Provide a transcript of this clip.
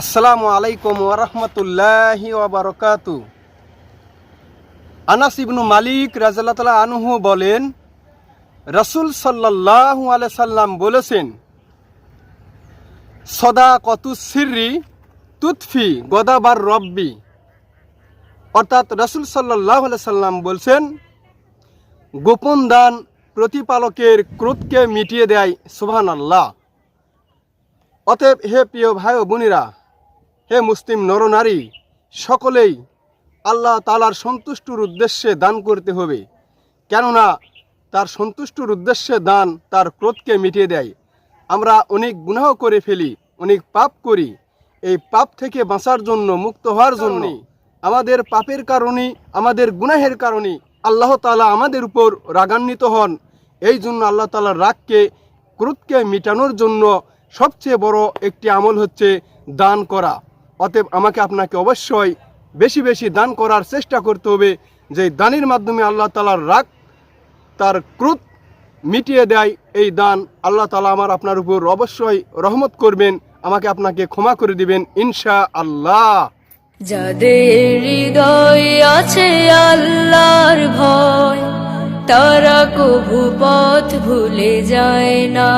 আসসালামু আলাইকুম ওয়া রাহমাতুল্লাহি ওয়া বারাকাতুহু। আনাস ইবনু মালিক রাদিয়াল্লাহু তাআলা আনহু বলেন, রাসূল সাল্লাল্লাহু আলাইহি সাল্লাম বলেছেন, সাদাকাতুস সিররি তুতফি গদাবার রব্বি। অর্থাৎ রাসূল সাল্লাল্লাহু আলাইহি সাল্লাম বলছেন, গোপন দান প্রতিপালকের ক্রোধকে মিটিয়ে দেয়। সুবহানাল্লাহ। অতএব হে প্রিয় ভাই ও বোনেরা, হে মুসলিম নরনারী, সকলেই আল্লাহ তাআলার সন্তুষ্টির উদ্দেশ্যে দান করতে হবে। কেননা তার সন্তুষ্টির উদ্দেশ্যে দান তার ক্রোধকে মিটিয়ে দেয়। আমরা অনেক গুনাহ করে ফেলি, অনেক পাপ করি। এই পাপ থেকে বাঁচার জন্য, মুক্ত হওয়ার জন্য, আমাদের পাপের কারণে, আমাদের গুনাহের কারণে আল্লাহ তাআলা আমাদের উপর রাগান্বিত হন। এই জন্য আল্লাহ তাআলার রাগকে, ক্রোধকে মিটানোর জন্য সবচেয়ে বড় একটি আমল হচ্ছে দান করা। অতএব আমাকে আপনাকে অবশ্যই বেশি বেশি দান করার চেষ্টা করতে হবে, যে দানের মাধ্যমে আল্লাহ তাআলার রাগ, তার ক্রোধ মিটিয়ে দেয়। এই দান আল্লাহ তাআলা আমার আপনার উপর অবশ্যই রহমত করবেন, আমাকে আপনাকে ক্ষমা করে দিবেন ইনশাআল্লাহ। যাদের হৃদয় আছে আল্লাহর ভয়, তারা কভু পথ ভুলে যায় না।